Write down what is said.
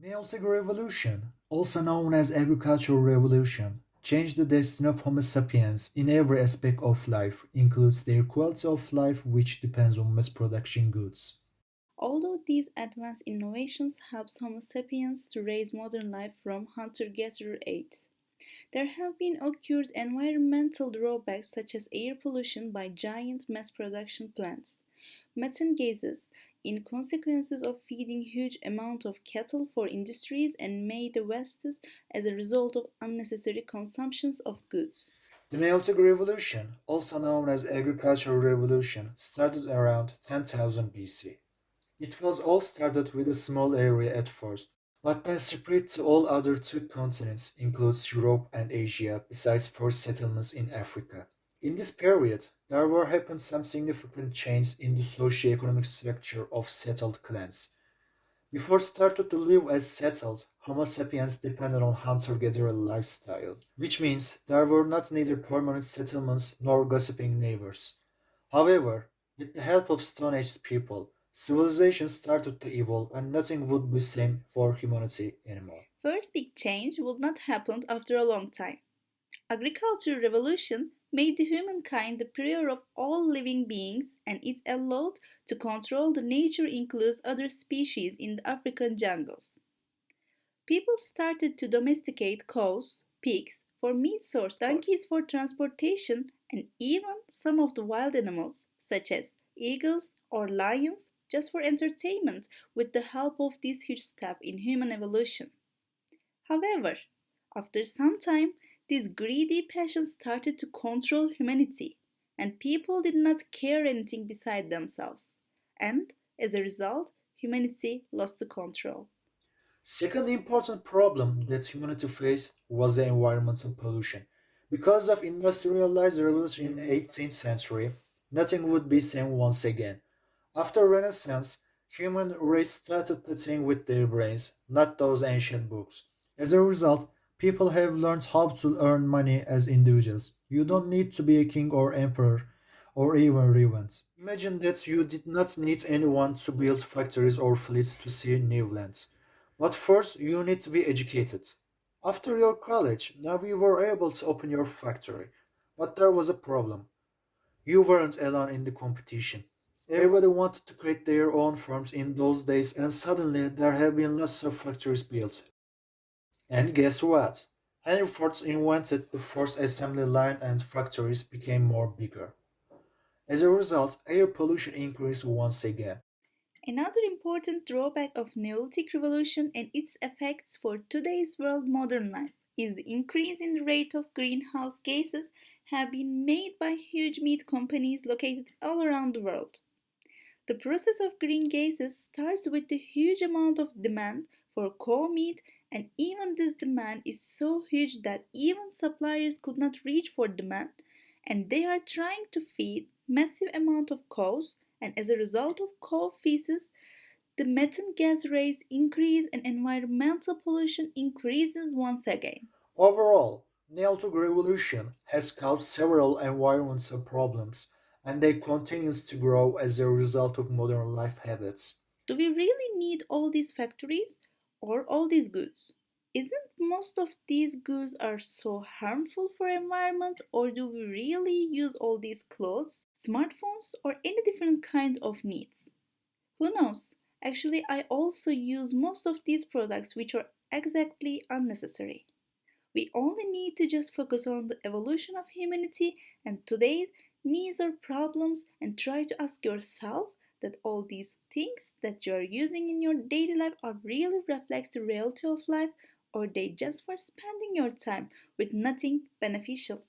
Neolithic Revolution, also known as Agricultural Revolution, changed the destiny of Homo sapiens in every aspect of life, includes their quality of life which depends on mass production goods. Although these advanced innovations helped Homo sapiens to raise modern life from hunter-gatherer age, there have been occurred environmental drawbacks such as air pollution by giant mass production plants, methane gases in consequences of feeding huge amounts of cattle for industries and made wastes as a result of unnecessary consumptions of goods. The Neolithic Revolution, also known as Agricultural Revolution, started around 10,000 BC. It was all started with a small area at first, but then spread to all other two continents, includes Europe and Asia, besides first settlements in Africa. In this period, there were happened some significant changes in the socio-economic structure of settled clans. Before started to live as settled, Homo sapiens depended on hunter-gatherer lifestyle, which means there were not neither permanent settlements nor gossiping neighbors. However, with the help of Stone Age people, civilization started to evolve and nothing would be same for humanity anymore. First big change would not happen after a long time. Agricultural revolution made the humankind the prior of all living beings and it allowed to control the nature includes other species in the African jungles. People started to domesticate cows, pigs for meat source, donkeys for transportation, and even some of the wild animals, such as eagles or lions, just for entertainment with the help of this huge step in human evolution. However, after some time, this greedy passion started to control humanity, and people did not care anything beside themselves. And as a result, humanity lost the control. Second important problem that humanity faced was the environmental pollution. Because of industrialized revolution in the 18th century, nothing would be same once again. After Renaissance, human race started to think with their brains, not those ancient books. As a result, people have learned how to earn money as individuals. You don't need to be a king or emperor or even regent. Imagine that you did not need anyone to build factories or fleets to see new lands. But first, you need to be educated. After your college, now you were able to open your factory. But there was a problem. You weren't alone in the competition. Everybody wanted to create their own firms in those days, and suddenly there have been lots of factories built. And guess what? Henry Ford invented the first assembly line and factories became more bigger. As a result, air pollution increased once again. Another important drawback of Neolithic Revolution and its effects for today's world modern life is the increase in the rate of greenhouse gases have been made by huge meat companies located all around the world. The process of green gases starts with the huge amount of demand for cow meat and even this demand is so huge that even suppliers could not reach for demand and they are trying to feed massive amount of cows and as a result of cow feces the methane gas rates increase and environmental pollution increases once again. Overall, Neolithic Revolution has caused several environmental problems, and they continue to grow as a result of modern life habits. Do we really need all these factories or all these goods? Isn't most of these goods are so harmful for environment or do we really use all these clothes, smartphones or any different kind of needs? Who knows? Actually, I also use most of these products which are exactly unnecessary. We only need to just focus on the evolution of humanity and today's needs or problems and try to ask yourself that all these things that you are using in your daily life are really reflects the reality of life or they just for spending your time with nothing beneficial.